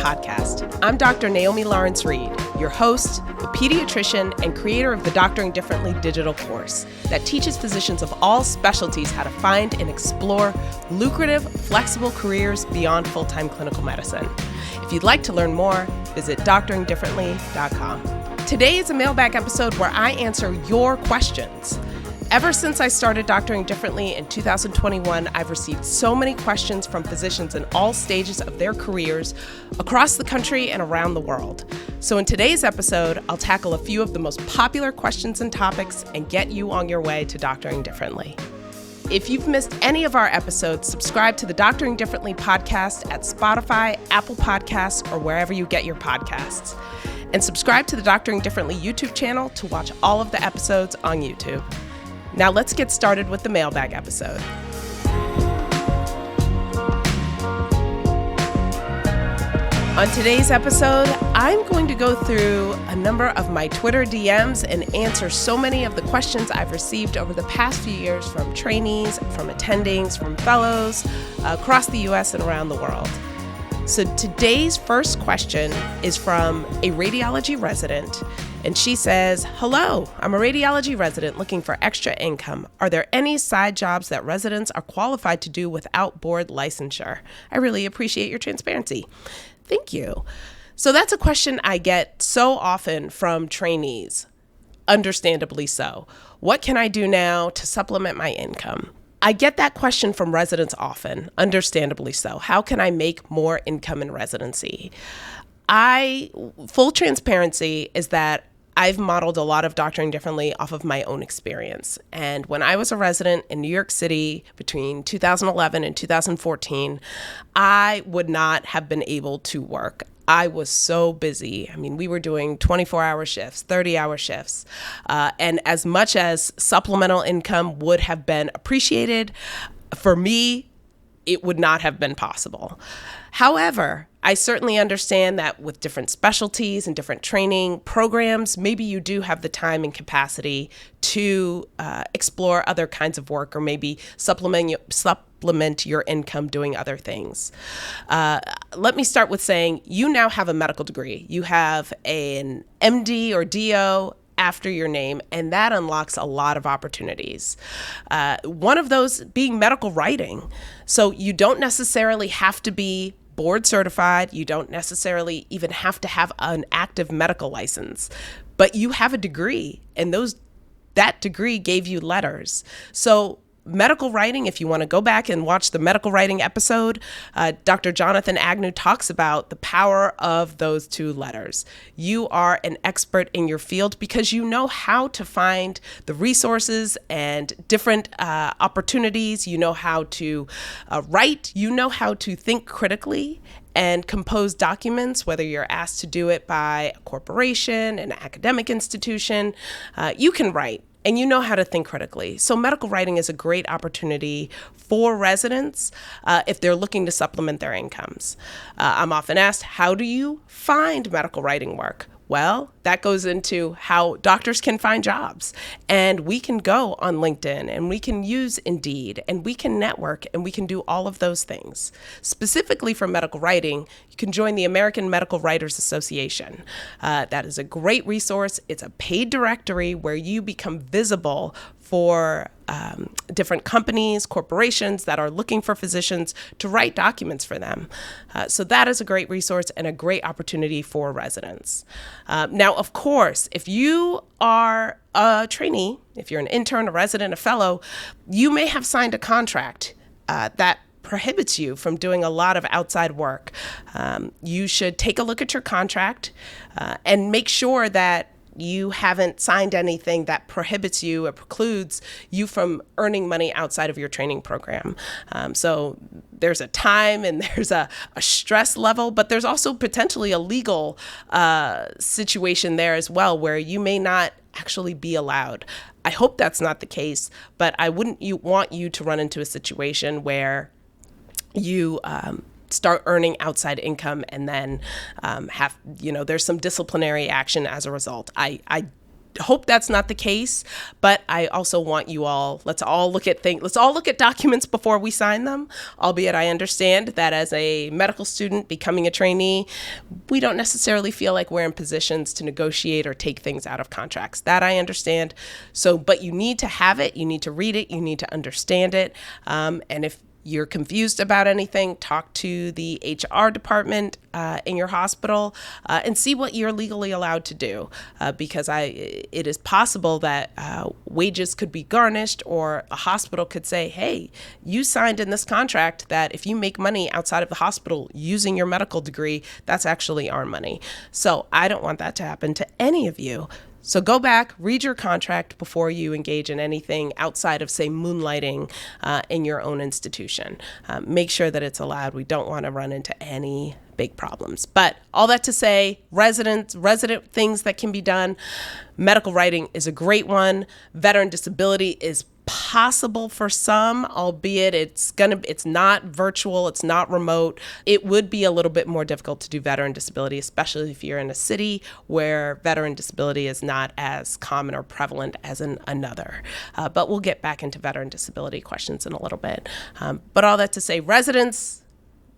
podcast. I'm Dr. Naomi Lawrence-Reid, your host, a pediatrician, and creator of the Doctoring Differently digital course that teaches physicians of all specialties how to find and explore lucrative, flexible careers beyond full-time clinical medicine. If you'd like to learn more, visit doctoringdifferently.com. Today is a mailbag episode where I answer your questions. Ever since I started Doctoring Differently in 2021, I've received so many questions from physicians in all stages of their careers across the country and around the world. So in today's episode, I'll tackle a few of the most popular questions and topics and get you on your way to Doctoring Differently. If you've missed any of our episodes, subscribe to the Doctoring Differently podcast at Spotify, Apple Podcasts, or wherever you get your podcasts. And subscribe to the Doctoring Differently YouTube channel to watch all of the episodes on YouTube. Now let's get started with the mailbag episode. On today's episode, I'm going to go through a number of my Twitter DMs and answer so many of the questions I've received over the past few years from trainees, from attendings, from fellows across the US and around the world. So today's first question is from a radiology resident, and she says, "Hello, I'm a radiology resident looking for extra income. Are there any side jobs that residents are qualified to do without board licensure? I really appreciate your transparency." Thank you. So that's a question I get so often from trainees, understandably so. What can I do now to supplement my income? I get that question from residents often, understandably so. How can I make more income in residency? Full transparency is that I've modeled a lot of Doctoring Differently off of my own experience. And when I was a resident in New York City between 2011 and 2014, I would not have been able to work. I was so busy. I mean, we were doing 24-hour shifts, 30-hour shifts. And as much as supplemental income would have been appreciated, for me, it would not have been possible. However, I certainly understand that with different specialties and different training programs, maybe you do have the time and capacity to explore other kinds of work or maybe supplement your income doing other things. Let me start with saying you now have a medical degree. You have an MD or DO after your name, and that unlocks a lot of opportunities. One of those being medical writing. So you don't necessarily have to be board certified. You don't necessarily even have to have an active medical license, but you have a degree, and that degree gave you letters. So medical writing, if you want to go back and watch the medical writing episode, Dr. Jonathan Agnew talks about the power of those two letters. You are an expert in your field because you know how to find the resources and different opportunities. You know how to write. You know how to think critically and compose documents, whether you're asked to do it by a corporation, an academic institution. You can write. And you know how to think critically. So medical writing is a great opportunity for residents if they're looking to supplement their incomes. I'm often asked, how do you find medical writing work? Well, that goes into how doctors can find jobs. And we can go on LinkedIn, and we can use Indeed, and we can network, and we can do all of those things. Specifically for medical writing, you can join the American Medical Writers Association. That is a great resource. It's a paid directory where you become visible for different companies, corporations that are looking for physicians to write documents for them. So that is a great resource and a great opportunity for residents. Now, of course, if you are a trainee, if you're an intern, a resident, a fellow, you may have signed a contract that prohibits you from doing a lot of outside work. You should take a look at your contract and make sure that you haven't signed anything that prohibits you or precludes you from earning money outside of your training program. So there's a time and there's a stress level, but there's also potentially a legal situation there as well where you may not actually be allowed. I hope that's not the case, but I wouldn't want you to run into a situation where you start earning outside income and then there's some disciplinary action as a result. I hope that's not the case, but I also want you all, let's all look at documents before we sign them, albeit I understand that as a medical student becoming a trainee, we don't necessarily feel like we're in positions to negotiate or take things out of contracts. That I understand. So, but you need to have it, you need to read it, you need to understand it. And if you're confused about anything, talk to the HR department in your hospital and see what you're legally allowed to do, because it is possible that wages could be garnished, or a hospital could say, hey, you signed in this contract that if you make money outside of the hospital using your medical degree, that's actually our money. So I don't want that to happen to any of you. So go back, read your contract before you engage in anything outside of, say, moonlighting in your own institution. Make sure that it's allowed. We don't want to run into any big problems. But all that to say, resident things that can be done. Medical writing is a great one. Veteran disability is possible for some, albeit it's not virtual, it's not remote. It would be a little bit more difficult to do veteran disability, especially if you're in a city where veteran disability is not as common or prevalent as in another. But we'll get back into veteran disability questions in a little bit. But all that to say, residents,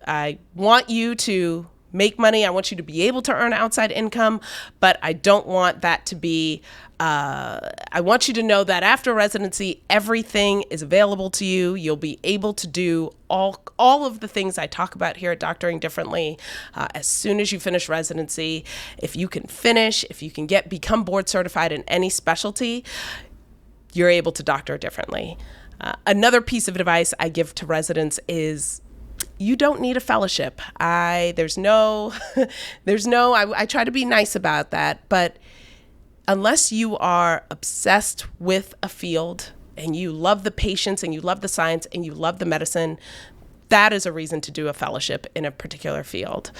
I want you to make money. I want you to be able to earn outside income, but I don't want that to be, I want you to know that after residency, everything is available to you. You'll be able to do all of the things I talk about here at Doctoring Differently as soon as you finish residency. If you can become board certified in any specialty, you're able to doctor differently. Another piece of advice I give to residents is, you don't need a fellowship. I try to be nice about that, but unless you are obsessed with a field and you love the patients and you love the science and you love the medicine, that is a reason to do a fellowship in a particular field.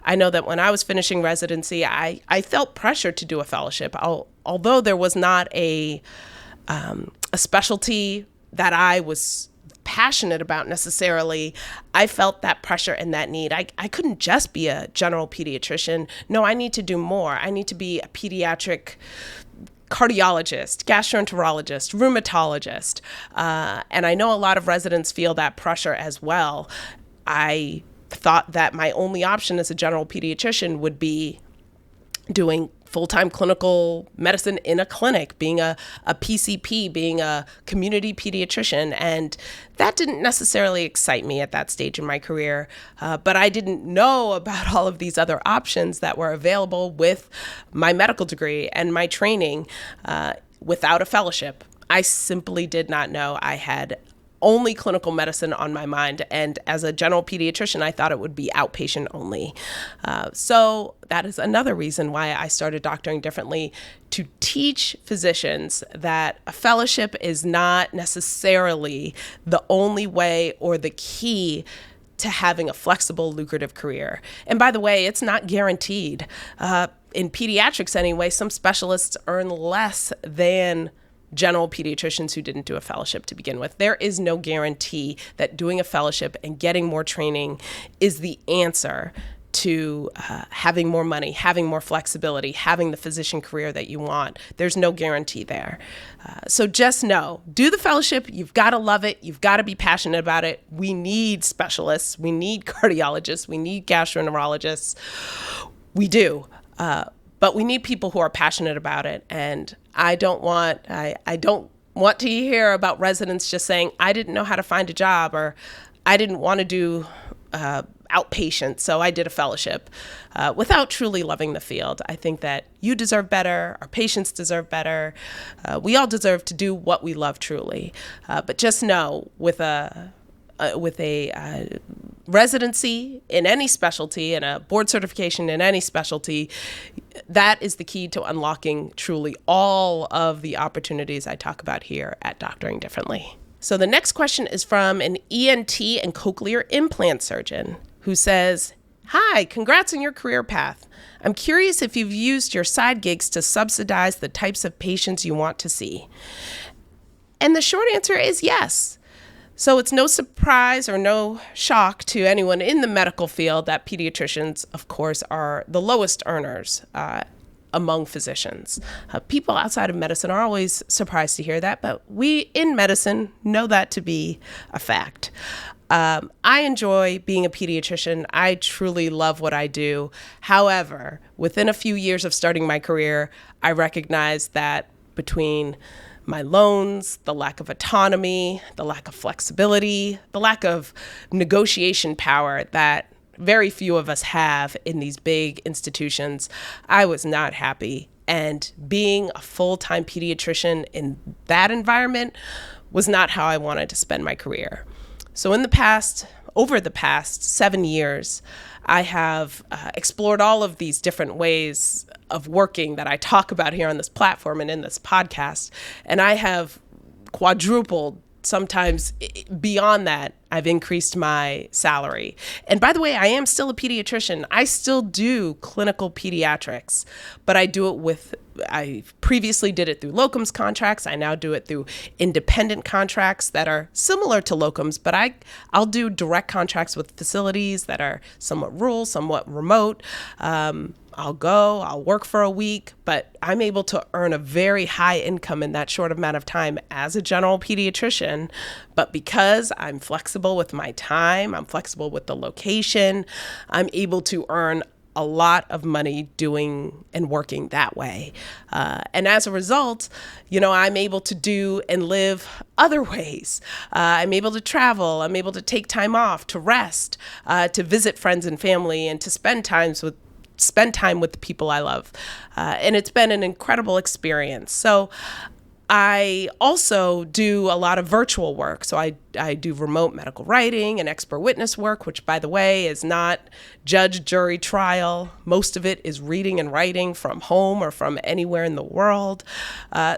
I know that when I was finishing residency, I felt pressure to do a fellowship. Although there was not a specialty that I was passionate about necessarily, I felt that pressure and that need. I couldn't just be a general pediatrician. No, I need to do more. I need to be a pediatric cardiologist, gastroenterologist, rheumatologist. And I know a lot of residents feel that pressure as well. I thought that my only option as a general pediatrician would be doing full-time clinical medicine in a clinic, being a PCP, being a community pediatrician. And that didn't necessarily excite me at that stage in my career. But I didn't know about all of these other options that were available with my medical degree and my training without a fellowship. I simply did not know. I had only clinical medicine on my mind. And as a general pediatrician, I thought it would be outpatient only. So that is another reason why I started Doctoring Differently, to teach physicians that a fellowship is not necessarily the only way or the key to having a flexible, lucrative career. And by the way, it's not guaranteed. In pediatrics anyway, some specialists earn less than general pediatricians who didn't do a fellowship to begin with. There is no guarantee that doing a fellowship and getting more training is the answer to having more money, having more flexibility, having the physician career that you want. There's no guarantee there. So just know, do the fellowship. You've got to love it. You've got to be passionate about it. We need specialists. We need cardiologists. We need gastroenterologists. We do. But we need people who are passionate about it. And I don't want to hear about residents just saying, I didn't know how to find a job, or I didn't want to do outpatient, so I did a fellowship, without truly loving the field. I think that you deserve better. Our patients deserve better. We all deserve to do what we love truly. But just know, with a residency in any specialty and a board certification in any specialty, that is the key to unlocking truly all of the opportunities I talk about here at Doctoring Differently. So the next question is from an ENT and cochlear implant surgeon who says, "Hi, congrats on your career path. I'm curious if you've used your side gigs to subsidize the types of patients you want to see." And the short answer is yes. So it's no surprise or no shock to anyone in the medical field that pediatricians, of course, are the lowest earners among physicians. People outside of medicine are always surprised to hear that, but we in medicine know that to be a fact. I enjoy being a pediatrician. I truly love what I do. However, within a few years of starting my career, I recognized that between my loans, the lack of autonomy, the lack of flexibility, the lack of negotiation power that very few of us have in these big institutions, I was not happy. And being a full-time pediatrician in that environment was not how I wanted to spend my career. So over the past 7 years, I have explored all of these different ways of working that I talk about here on this platform and in this podcast. And I have quadrupled, sometimes beyond that, I've increased my salary. And by the way, I am still a pediatrician. I still do clinical pediatrics, but I previously did it through locums contracts. I now do it through independent contracts that are similar to locums, but I'll do direct contracts with facilities that are somewhat rural, somewhat remote. I'll work for a week, but I'm able to earn a very high income in that short amount of time as a general pediatrician. But because I'm flexible with my time, I'm flexible with the location, I'm able to earn a lot of money doing and working that way. And as a result, I'm able to do and live other ways. I'm able to travel. I'm able to take time off, to rest, to visit friends and family, and to spend time with the people I love. And it's been an incredible experience. So I also do a lot of virtual work. So I do remote medical writing and expert witness work, which, by the way, is not judge, jury, trial. Most of it is reading and writing from home or from anywhere in the world.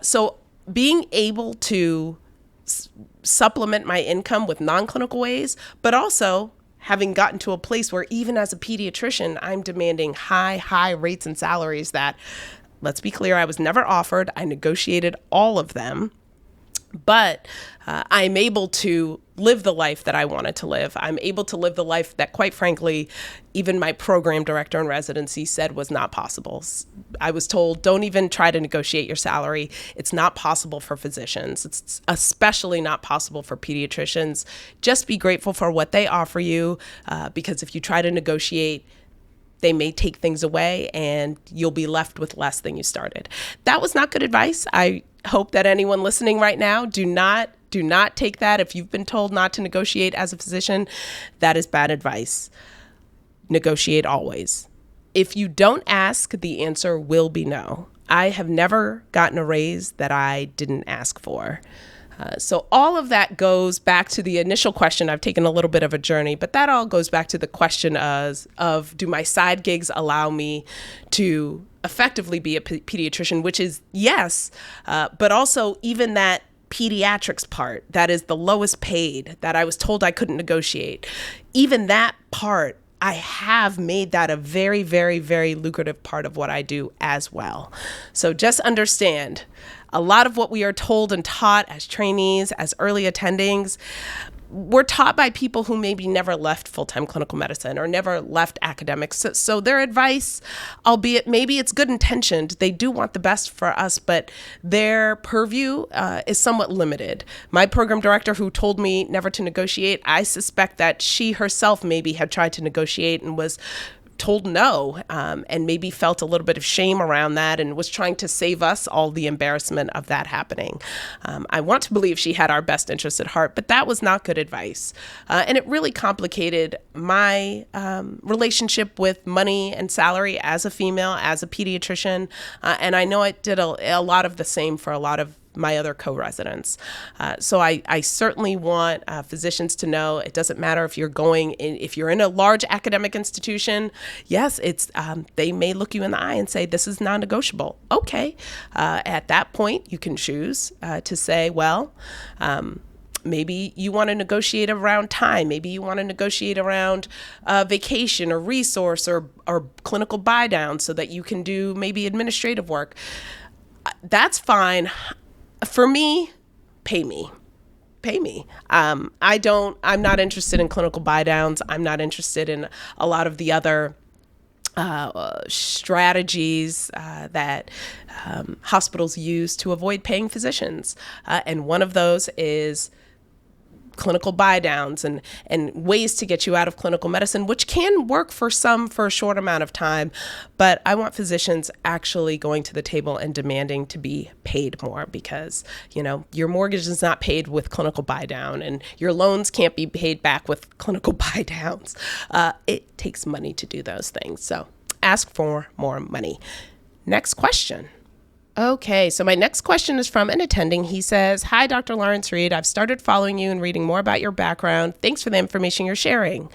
So being able to supplement my income with non-clinical ways, but also having gotten to a place where even as a pediatrician, I'm demanding high rates and salaries that, let's be clear, I was never offered. I negotiated all of them, but I'm able to live the life that I wanted to live. I'm able to live the life that, quite frankly, even my program director in residency said was not possible. I was told, don't even try to negotiate your salary. It's not possible for physicians. It's especially not possible for pediatricians. Just be grateful for what they offer you, because if you try to negotiate, they may take things away and you'll be left with less than you started. That was not good advice. I hope that anyone listening right now, do not take that. If you've been told not to negotiate as a physician, that is bad advice. Negotiate always. If you don't ask, the answer will be no. I have never gotten a raise that I didn't ask for. So all of that goes back to the initial question. I've taken a little bit of a journey, but that all goes back to the question of do my side gigs allow me to effectively be a pediatrician, which is yes, but also even that pediatrics part, that is the lowest paid, that I was told I couldn't negotiate, even that part, I have made that a very, very, very lucrative part of what I do as well. So just understand, a lot of what we are told and taught as trainees, as early attendings, we're taught by people who maybe never left full-time clinical medicine or never left academics. So their advice, albeit maybe it's good intentioned, they do want the best for us, but their purview is somewhat limited. My program director, who told me never to negotiate, I suspect that she herself maybe had tried to negotiate and was told no, and maybe felt a little bit of shame around that and was trying to save us all the embarrassment of that happening. I want to believe she had our best interest at heart, but that was not good advice. And it really complicated my relationship with money and salary as a female, as a pediatrician. And I know it did a lot of the same for a lot of my other co-residents. So I certainly want physicians to know it doesn't matter if if you're in a large academic institution, yes, they may look you in the eye and say, this is non-negotiable. Okay. At that point, you can choose to say, well, maybe you want to negotiate around time. Maybe you want to negotiate around vacation or resource or clinical buy down so that you can do maybe administrative work. That's fine. For me, pay me. I'm not interested in clinical buy downs. I'm not interested in a lot of the other strategies that hospitals use to avoid paying physicians. And one of those is clinical buy downs and ways to get you out of clinical medicine, which can work for some for a short amount of time. But I want physicians actually going to the table and demanding to be paid more, because, your mortgage is not paid with clinical buy down, and your loans can't be paid back with clinical buy downs. It takes money to do those things. So ask for more money. Next question. Okay, so my next question is from an attending. He says, "Hi, Dr. Lawrence-Reid. I've started following you and reading more about your background. Thanks for the information you're sharing.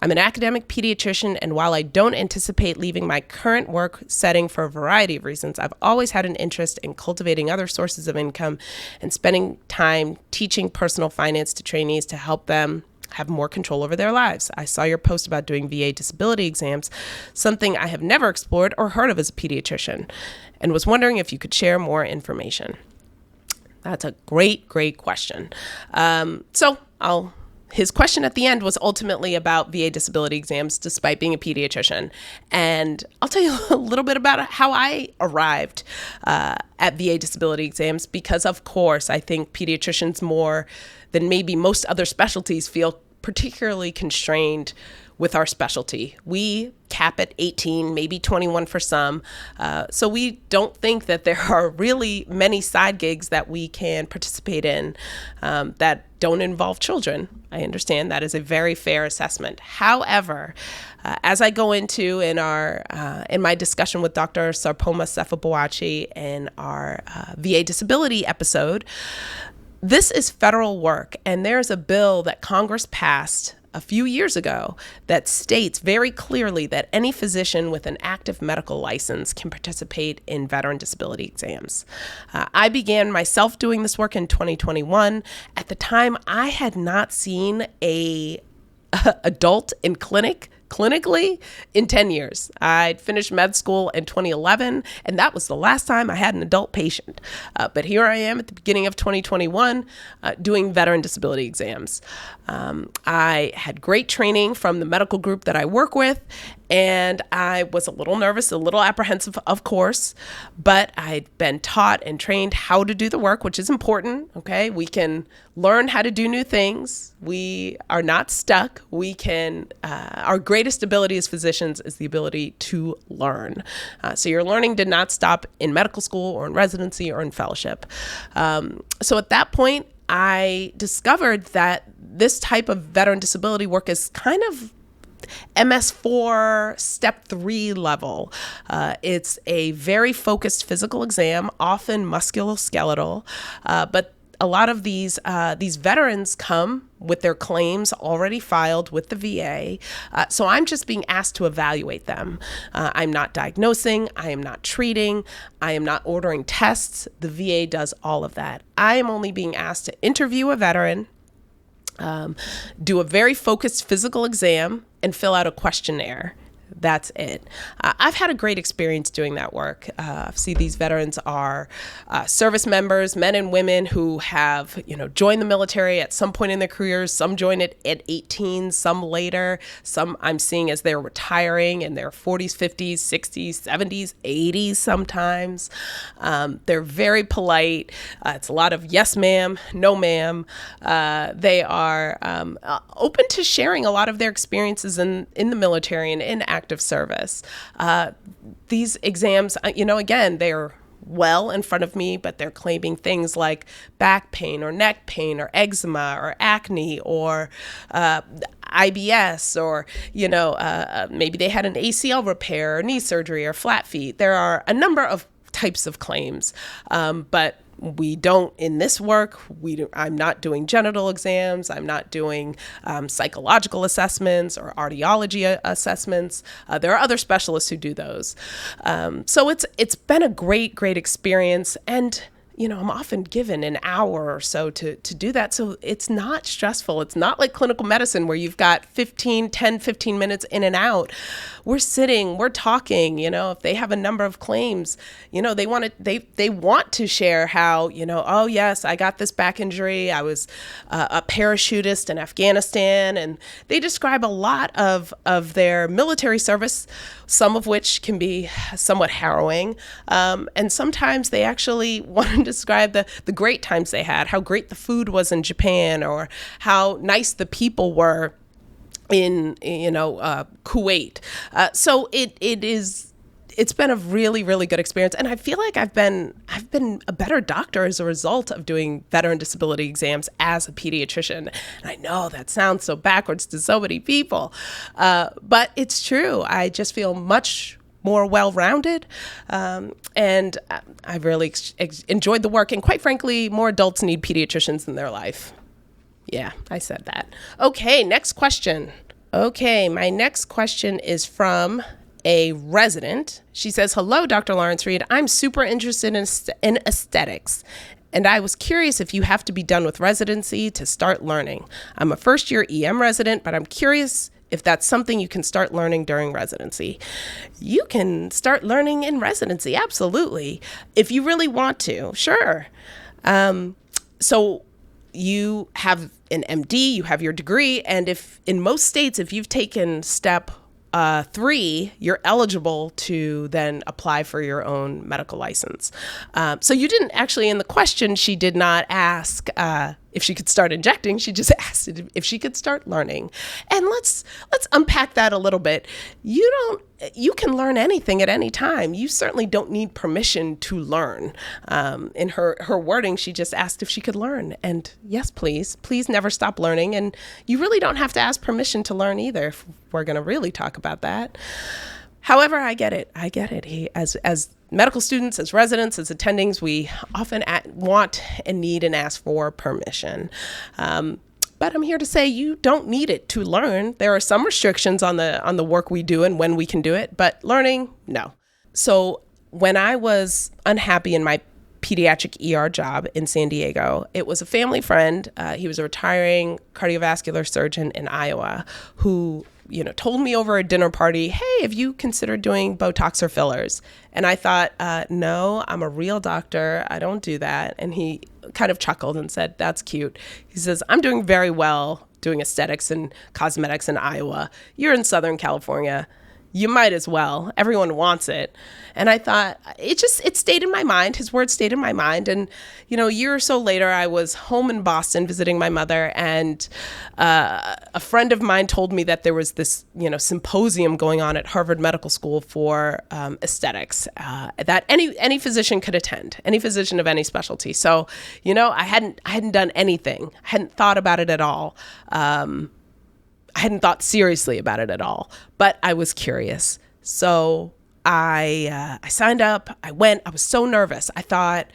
I'm an academic pediatrician, and while I don't anticipate leaving my current work setting for a variety of reasons, I've always had an interest in cultivating other sources of income and spending time teaching personal finance to trainees to help them have more control over their lives. I saw your post about doing VA disability exams, something I have never explored or heard of as a pediatrician, and was wondering if you could share more information." That's a great question. His question at the end was ultimately about VA disability exams, despite being a pediatrician. And I'll tell you a little bit about how I arrived at VA disability exams, because, of course, I think pediatricians more than maybe most other specialties feel particularly constrained with our specialty. We cap at 18, maybe 21 for some. So we don't think that there are really many side gigs that we can participate in that don't involve children. I understand that is a very fair assessment. However, as I go into in my discussion with Dr. Sarpoma Sefabawachi in our VA disability episode, this is federal work, and there's a bill that Congress passed a few years ago that states very clearly that any physician with an active medical license can participate in veteran disability exams. I began myself doing this work in 2021. At the time, I had not seen a adult in clinically in 10 years. I'd finished med school in 2011, and that was the last time I had an adult patient. But here I am at the beginning of 2021 doing veteran disability exams. I had great training from the medical group that I work with, and I was a little nervous, a little apprehensive, of course, but I'd been taught and trained how to do the work, which is important, okay? We can learn how to do new things. We are not stuck. We can, our greatest ability as physicians is the ability to learn. So your learning did not stop in medical school or in residency or in fellowship. So at that point, I discovered that this type of veteran disability work is kind of MS4 step 3 level. It's a very focused physical exam, often musculoskeletal, but a lot of these veterans come with their claims already filed with the VA. So I'm just being asked to evaluate them. I'm not diagnosing. I am not treating. I am not ordering tests. The VA does all of that. I am only being asked to interview a veteran, do a very focused physical exam, and fill out a questionnaire. That's it. I've had a great experience doing that work. See, these veterans are service members, men and women who have, joined the military at some point in their careers. Some join it at 18, some later. Some I'm seeing as they're retiring in their 40s, 50s, 60s, 70s, 80s sometimes. They're very polite. It's a lot of yes, ma'am, no, ma'am. They are open to sharing a lot of their experiences in the military and in active service. These exams, again, they're well in front of me, but they're claiming things like back pain or neck pain or eczema or acne or IBS or, maybe they had an ACL repair or knee surgery or flat feet. There are a number of types of claims, but we don't, in this work, I'm not doing genital exams. I'm not doing psychological assessments or audiology assessments. There are other specialists who do those. So it's been a great experience. And I'm often given an hour or so to do that. So it's not stressful. It's not like clinical medicine where you've got 15 minutes in and out. We're sitting, we're talking, if they have a number of claims, they want to share how, oh yes, I got this back injury. I was a parachutist in Afghanistan. And they describe a lot of their military service, some of which can be somewhat harrowing. And sometimes they actually want to describe the great times they had, how great the food was in Japan, or how nice the people were in Kuwait. So it's been a really, really good experience. And I feel like I've been a better doctor as a result of doing veteran disability exams as a pediatrician. And I know that sounds so backwards to so many people, but it's true. I just feel much more well-rounded, and I've really enjoyed the work. And quite frankly, more adults need pediatricians in their life. Yeah, I said that. Okay, next question. Okay, my next question is from a resident. She says, "Hello, Dr. Lawrence-Reid. I'm super interested in aesthetics, and I was curious if you have to be done with residency to start learning. I'm a first-year EM resident, but I'm curious if that's something you can start learning during residency." You can start learning in residency, absolutely, if you really want to, sure. So you have an MD, you have your degree, and if in most states, if you've taken step 3, you're eligible to then apply for your own medical license. So you didn't actually, in the question, she did not ask if she could start injecting. She just asked if she could start learning. And let's unpack that a little bit. You can learn anything at any time. You certainly don't need permission to learn. In her wording, she just asked if she could learn. And yes, please never stop learning. And you really don't have to ask permission to learn either, if we're going to really talk about that. However, I get it. As medical students, as residents, as attendings, we often want and need and ask for permission. But I'm here to say you don't need it to learn. There are some restrictions on the work we do and when we can do it, but learning, no. So when I was unhappy in my pediatric ER job in San Diego, it was a family friend. He was a retiring cardiovascular surgeon in Iowa who told me over a dinner party, "Hey, have you considered doing Botox or fillers?" And I thought, no, I'm a real doctor. I don't do that. And he kind of chuckled and said, "That's cute." He says, "I'm doing very well doing aesthetics and cosmetics in Iowa. You're in Southern California. You might as well. Everyone wants it." And I thought, it stayed in my mind. His words stayed in my mind. And, a year or so later, I was home in Boston visiting my mother, and a friend of mine told me that there was this, symposium going on at Harvard Medical School for aesthetics that any physician could attend, any physician of any specialty. So, I hadn't done anything. I hadn't thought about it at all. I hadn't thought seriously about it at all, but I was curious. So I signed up. I went. I was so nervous. I thought,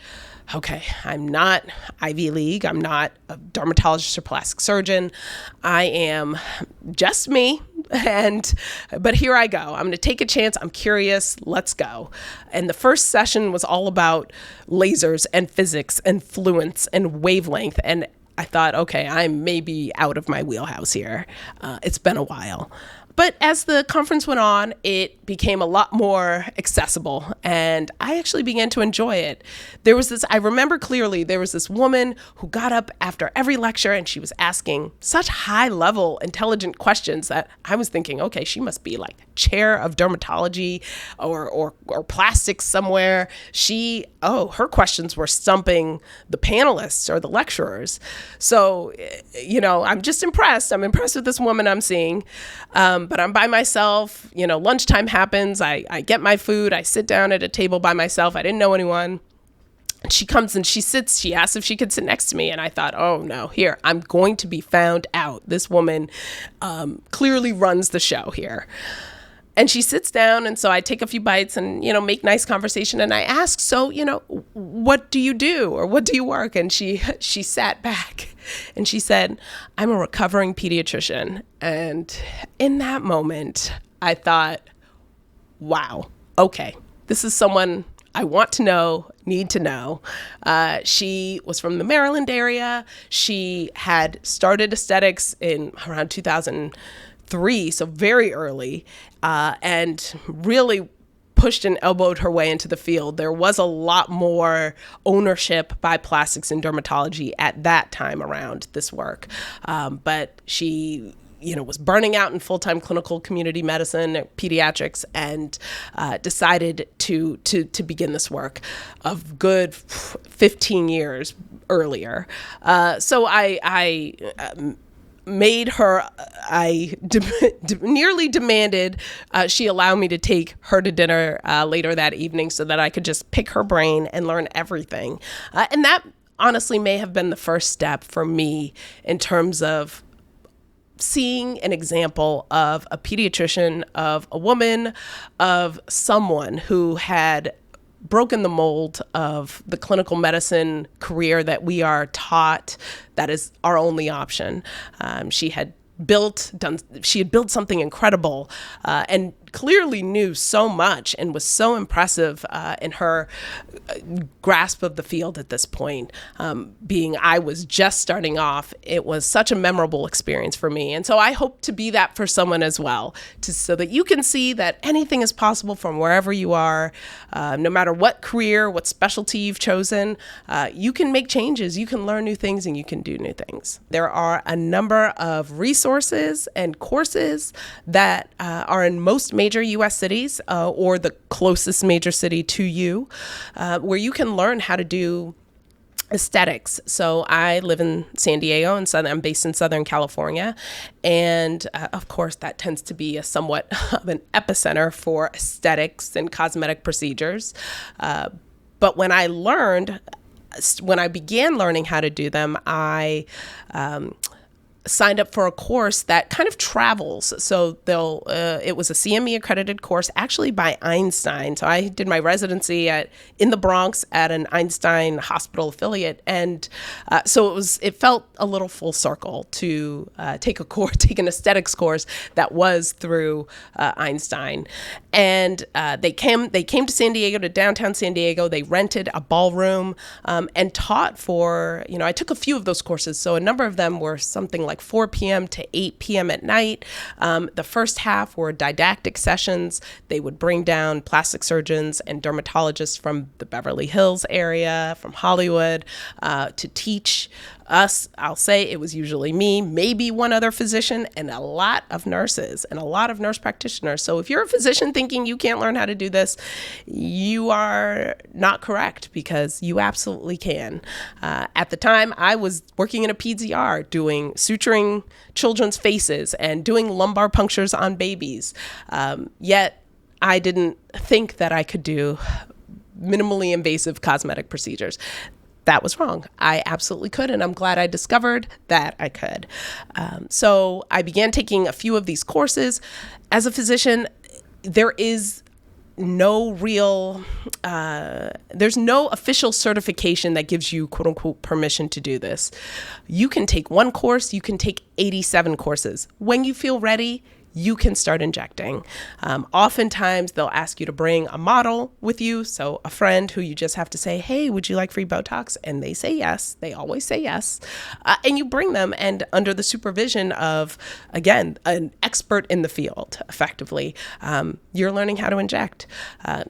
okay, I'm not Ivy League. I'm not a dermatologist or plastic surgeon. I am just me. But here I go. I'm going to take a chance. I'm curious. Let's go. And the first session was all about lasers and physics and fluence and wavelength. And I thought, okay, I'm maybe out of my wheelhouse here. It's been a while. But as the conference went on, it became a lot more accessible, and I actually began to enjoy it. I remember clearly, there was this woman who got up after every lecture, and she was asking such high-level, intelligent questions that I was thinking, okay, she must be like chair of dermatology or plastics somewhere. Her questions were stumping the panelists or the lecturers. So, I'm just impressed. I'm impressed with this woman I'm seeing. But I'm by myself. Lunchtime happens. I get my food. I sit down at a table by myself. I didn't know anyone. She comes and she sits. She asks if she could sit next to me. And I thought, oh, no, here, I'm going to be found out. This woman clearly runs the show here. And she sits down, and so I take a few bites and, make nice conversation. And I ask, so, what do you do or what do you work? And she sat back and she said, "I'm a recovering pediatrician." And in that moment, I thought, wow, okay, this is someone I want to know, need to know. She was from the Maryland area. She had started aesthetics in around 2003, so very early, and really pushed and elbowed her way into the field. There was a lot more ownership by plastics and dermatology at that time around this work. But she was burning out in full-time clinical community medicine, pediatrics, and decided to begin this work of good 15 years earlier. So I made her, nearly demanded she allow me to take her to dinner later that evening so that I could just pick her brain and learn everything. And that honestly may have been the first step for me in terms of seeing an example of a pediatrician, of a woman, of someone who had broken the mold of the clinical medicine career that we are taught that is our only option. She had built something incredible and clearly knew so much and was so impressive in her grasp of the field at this point. Being I was just starting off, it was such a memorable experience for me. And so I hope to be that for someone as well, so that you can see that anything is possible from wherever you are, no matter what career, what specialty you've chosen. You can make changes, you can learn new things, and you can do new things. There are a number of resources and courses that are in most major U.S. cities or the closest major city to you, where you can learn how to do aesthetics. So I live in San Diego, and I'm based in Southern California. And of course, that tends to be a somewhat of an epicenter for aesthetics and cosmetic procedures. But when I began learning how to do them, I signed up for a course that kind of travels. So it was a CME accredited course, actually by Einstein. So I did my residency in the Bronx at an Einstein hospital affiliate, and so it felt a little full circle to take an aesthetics course that was through Einstein. And they came to San Diego, to downtown San Diego. They rented a ballroom and taught for, I took a few of those courses. So a number of them were something like 4 p.m. to 8 p.m. at night. The first half were didactic sessions. They would bring down plastic surgeons and dermatologists from the Beverly Hills area, from Hollywood, to teach us. I'll say it was usually me, maybe one other physician, and a lot of nurses and a lot of nurse practitioners. So if you're a physician thinking you can't learn how to do this, you are not correct, because you absolutely can. At the time, I was working in a PDR doing suturing children's faces and doing lumbar punctures on babies. Yet I didn't think that I could do minimally invasive cosmetic procedures. That was wrong. I absolutely could, and I'm glad I discovered that I could. So I began taking a few of these courses. As a physician, there is no there's no official certification that gives you quote unquote permission to do this. You can take one course, you can take 87 courses. When you feel ready, you can start injecting. Oftentimes they'll ask you to bring a model with you. So a friend who you just have to say, hey, would you like free Botox? And they say yes. They always say yes. And you bring them, and under the supervision of, again, an expert in the field, effectively, you're learning how to inject.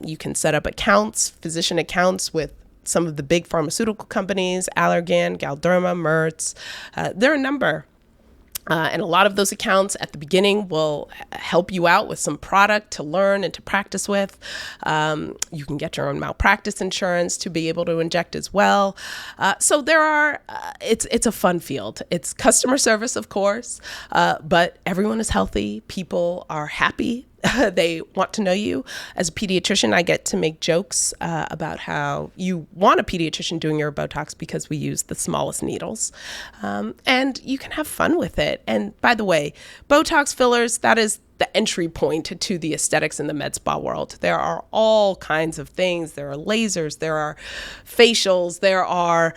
You can set up accounts, physician accounts with some of the big pharmaceutical companies, Allergan, Galderma, Merz. There are a number. And a lot of those accounts at the beginning will help you out with some product to learn and to practice with. You can get your own malpractice insurance to be able to inject as well. So there are, it's a fun field. It's customer service, of course, but everyone is healthy. People are happy. They want to know you. As a pediatrician, I get to make jokes about how you want a pediatrician doing your Botox because we use the smallest needles. And you can have fun with it. And by the way, Botox fillers, that is the entry point to the aesthetics in the med spa world. There are all kinds of things. There are lasers, there are facials, there are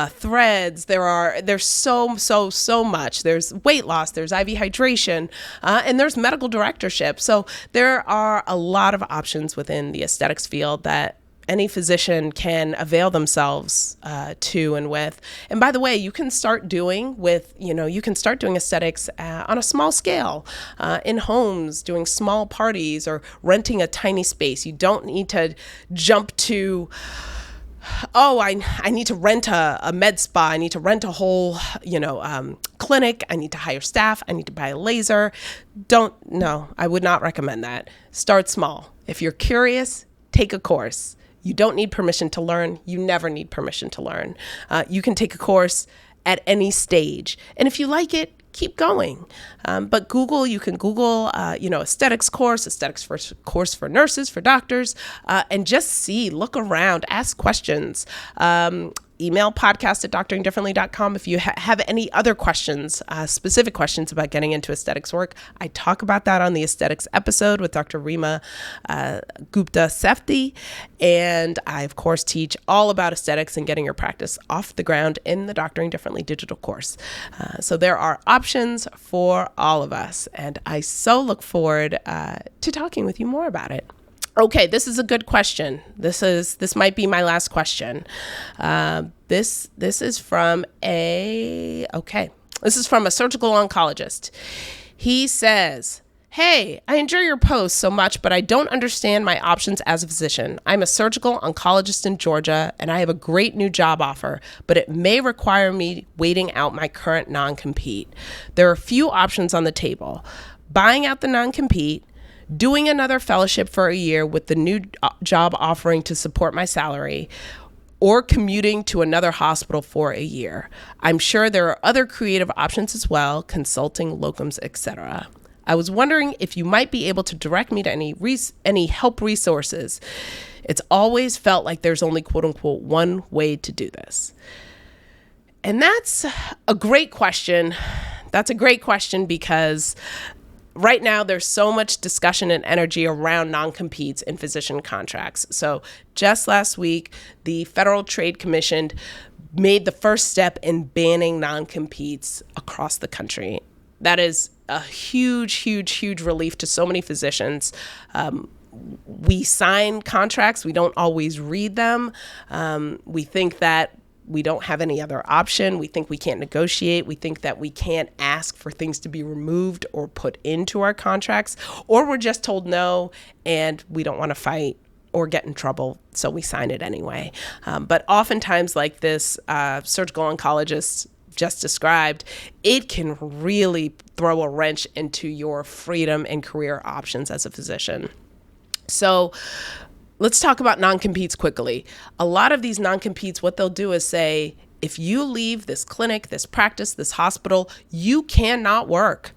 threads, there's so much. There's weight loss, there's IV hydration, and there's medical directorship. So there are a lot of options within the aesthetics field that any physician can avail themselves to and with. And by the way, you can start doing aesthetics on a small scale, in homes, doing small parties or renting a tiny space. You don't need to jump to oh, I need to rent a med spa. I need to rent a whole, clinic. I need to hire staff. I need to buy a laser. No, I would not recommend that. Start small. If you're curious, take a course. You don't need permission to learn. You never need permission to learn. You can take a course at any stage. And if you like it, keep going. But you can Google, aesthetics course, course for nurses, for doctors, and just look around, ask questions. Email podcast@doctoringdifferently.com if you have any other questions, specific questions about getting into aesthetics work. I talk about that on the aesthetics episode with Dr. Rima Gupta Sefti. And I, of course, teach all about aesthetics and getting your practice off the ground in the Doctoring Differently digital course. So there are options for all of us. And I so look forward to talking with you more about it. Okay, this is a good question. This might be my last question. This is from a surgical oncologist. He says, "Hey, I enjoy your posts so much, but I don't understand my options as a physician. I'm a surgical oncologist in Georgia, and I have a great new job offer, but it may require me waiting out my current non-compete. There are a few options on the table: buying out the non-compete, doing another fellowship for a year with the new job offering to support my salary, or commuting to another hospital for a year. I'm sure there are other creative options as well, consulting, locums, etc. I was wondering if you might be able to direct me to any help resources. It's always felt like there's only quote unquote one way to do this." And that's a great question. That's a great question because right now, there's so much discussion and energy around non-competes in physician contracts. So just last week, the Federal Trade Commission made the first step in banning non-competes across the country. That is a huge, huge, huge relief to so many physicians. We sign contracts. We don't always read them. We think that we don't have any other option. We think we can't negotiate. We think that we can't ask for things to be removed or put into our contracts, or we're just told no and we don't want to fight or get in trouble, so we sign it anyway. But oftentimes, like this surgical oncologist just described, it can really throw a wrench into your freedom and career options as a physician. So let's talk about non-competes quickly. A lot of these non-competes, what they'll do is say, if you leave this clinic, this practice, this hospital, you cannot work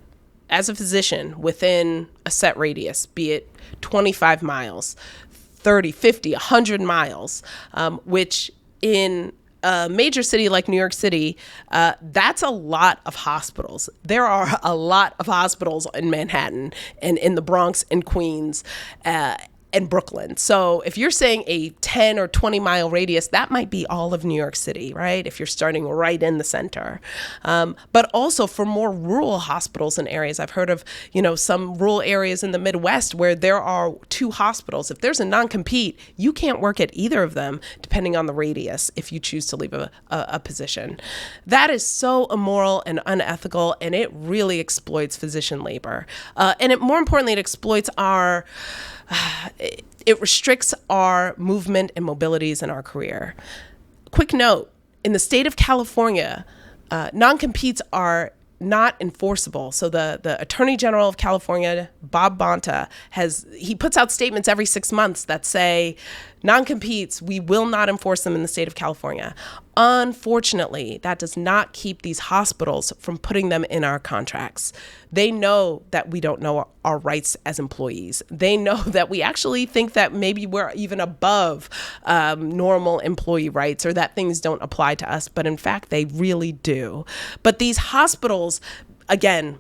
as a physician within a set radius, be it 25 miles, 30, 50, 100 miles, which in a major city like New York City, that's a lot of hospitals. There are a lot of hospitals in Manhattan and in the Bronx and Queens, and Brooklyn. So if you're saying a 10 or 20 mile radius, that might be all of New York City, right? If you're starting right in the center. But also for more rural hospitals and areas, I've heard of, some rural areas in the Midwest where there are 2 hospitals. If there's a non-compete, you can't work at either of them, depending on the radius, if you choose to leave a position. That is so immoral and unethical, and it really exploits physician labor. And more importantly, it exploits it restricts our movement and mobilities in our career. Quick note, in the state of California, non-competes are not enforceable. So the Attorney General of California, Bob Bonta, he puts out statements every 6 months that say, non-competes, we will not enforce them in the state of California. Unfortunately, that does not keep these hospitals from putting them in our contracts. They know that we don't know our rights as employees. They know that we actually think that maybe we're even above normal employee rights, or that things don't apply to us, but in fact, they really do. But these hospitals, again,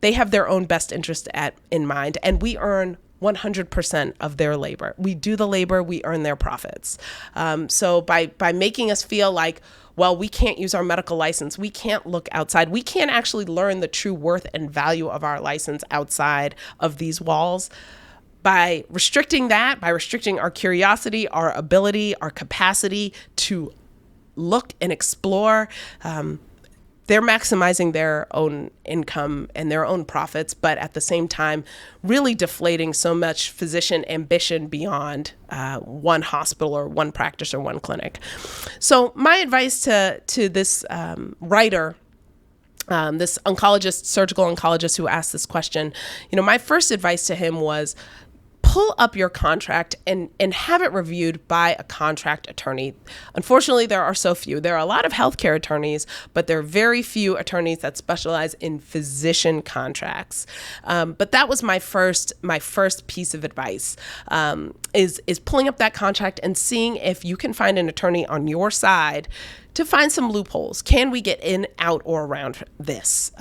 they have their own best interest in mind, and we earn 100% of their labor. We do the labor, we earn their profits. So by making us feel like, well, we can't use our medical license, we can't look outside, we can't actually learn the true worth and value of our license outside of these walls. By restricting that, by restricting our curiosity, our ability, our capacity to look and explore, they're maximizing their own income and their own profits, but at the same time, really deflating so much physician ambition beyond one hospital or one practice or one clinic. So my advice to this writer, this oncologist, surgical oncologist who asked this question, my first advice to him was, pull up your contract and have it reviewed by a contract attorney. Unfortunately, there are so few. There are a lot of healthcare attorneys, but there are very few attorneys that specialize in physician contracts. But that was my first piece of advice, is pulling up that contract and seeing if you can find an attorney on your side to find some loopholes. Can we get in, out, or around this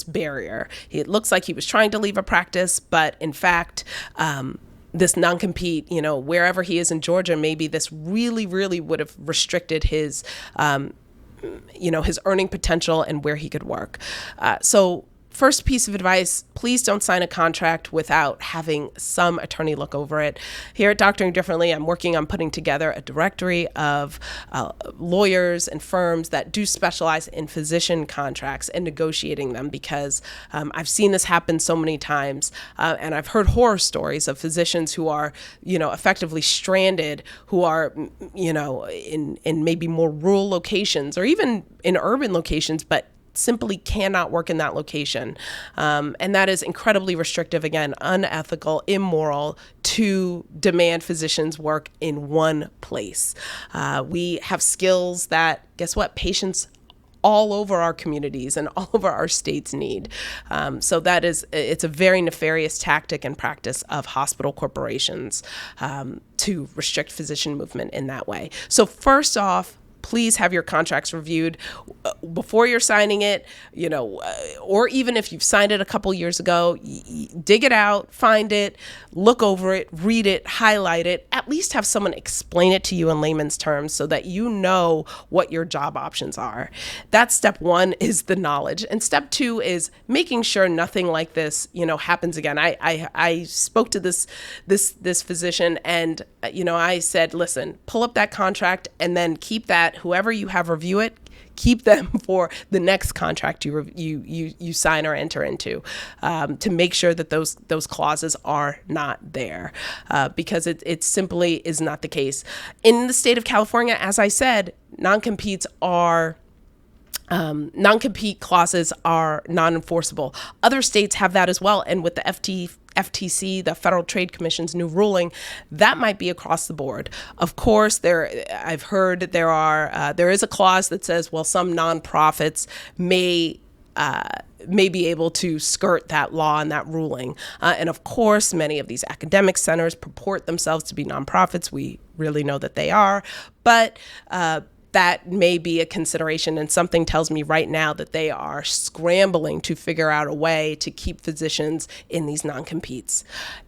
barrier? It looks like he was trying to leave a practice, but in fact, this non-compete, wherever he is in Georgia, maybe this really, really would have restricted his, his earning potential and where he could work. So first piece of advice, please don't sign a contract without having some attorney look over it. Here at Doctoring Differently, I'm working on putting together a directory of lawyers and firms that do specialize in physician contracts and negotiating them, because I've seen this happen so many times, and I've heard horror stories of physicians who are, effectively stranded, who are, in maybe more rural locations or even in urban locations, but simply cannot work in that location. And that is incredibly restrictive, again, unethical, immoral to demand physicians work in one place. We have skills that, guess what, patients all over our communities and all over our states need. So it's a very nefarious tactic and practice of hospital corporations to restrict physician movement in that way. So first off, please have your contracts reviewed before you're signing it, or even if you've signed it a couple years ago, dig it out, find it, look over it, read it, highlight it, at least have someone explain it to you in layman's terms so that you know what your job options are. That's step one, is the knowledge. And step two is making sure nothing like this, happens again. I spoke to this physician and, I said, listen, pull up that contract and then keep that, whoever you have review it, keep them for the next contract you sign or enter into, to make sure that those clauses are not there, because it simply is not the case. In the state of California, as I said, non-compete clauses are non-enforceable. Other states have that as well, and with the FTC, the Federal Trade Commission's new ruling, that might be across the board. Of course, I've heard there is a clause that says, well, some nonprofits may be able to skirt that law and that ruling. And of course, many of these academic centers purport themselves to be nonprofits. We really know that they are, but that may be a consideration, and something tells me right now that they are scrambling to figure out a way to keep physicians in these non-competes.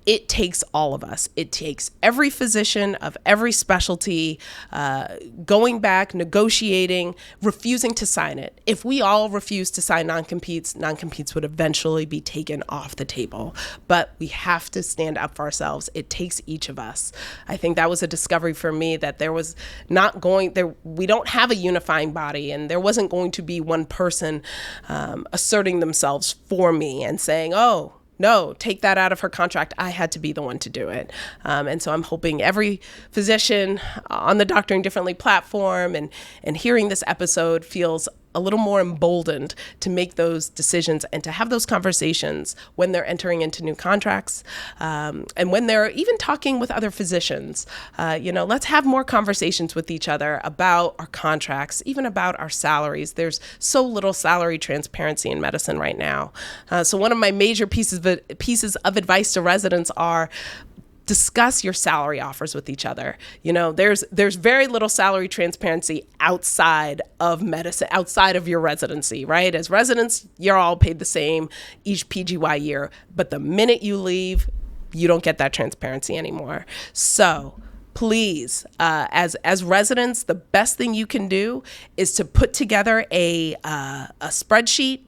It takes all of us. It takes every physician of every specialty going back, negotiating, refusing to sign it. If we all refuse to sign non-competes would eventually be taken off the table. But we have to stand up for ourselves. It takes each of us. I think that was a discovery for me, that we don't have a unifying body, and there wasn't going to be one person asserting themselves for me and saying, oh, no, take that out of her contract. I had to be the one to do it. And so I'm hoping every physician on the Doctoring Differently platform and hearing this episode feels a little more emboldened to make those decisions and to have those conversations when they're entering into new contracts, and when they're even talking with other physicians. Let's have more conversations with each other about our contracts, even about our salaries. There's so little salary transparency in medicine right now. So one of my major pieces of advice to residents are, discuss your salary offers with each other. There's very little salary transparency outside of medicine, outside of your residency, right? As residents, you're all paid the same each PGY year, but the minute you leave, you don't get that transparency anymore. So please, as residents, the best thing you can do is to put together a spreadsheet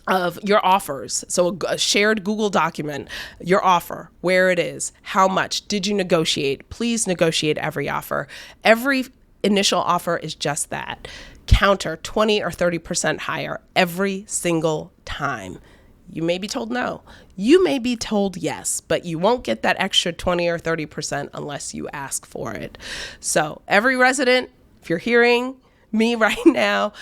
of your offers. So a shared Google document, your offer, where it is, how much did you negotiate? Please negotiate every offer. Every initial offer is just that. Counter 20 or 30% higher every single time. You may be told no. You may be told yes, but you won't get that extra 20 or 30% unless you ask for it. So every resident, if you're hearing me right now,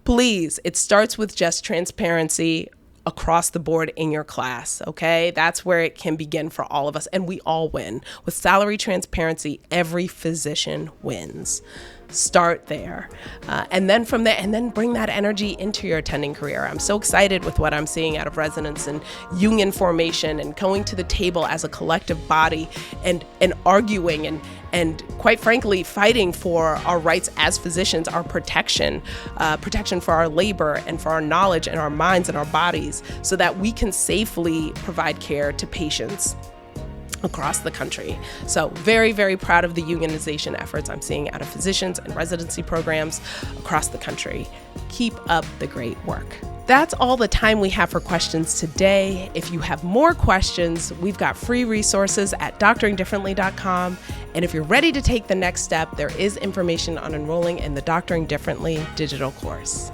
please, it starts with just transparency across the board in your class, okay? That's where it can begin for all of us, and we all win. With salary transparency, every physician wins. Start there. And then from there, and then bring that energy into your attending career. I'm so excited with what I'm seeing out of residents and union formation and going to the table as a collective body and arguing and quite frankly, fighting for our rights as physicians, our protection for our labor and for our knowledge and our minds and our bodies so that we can safely provide care to patients across the country. So very, very proud of the unionization efforts I'm seeing out of physicians and residency programs across the country. Keep up the great work. That's all the time we have for questions today. If you have more questions, we've got free resources at doctoringdifferently.com. And if you're ready to take the next step, there is information on enrolling in the Doctoring Differently digital course.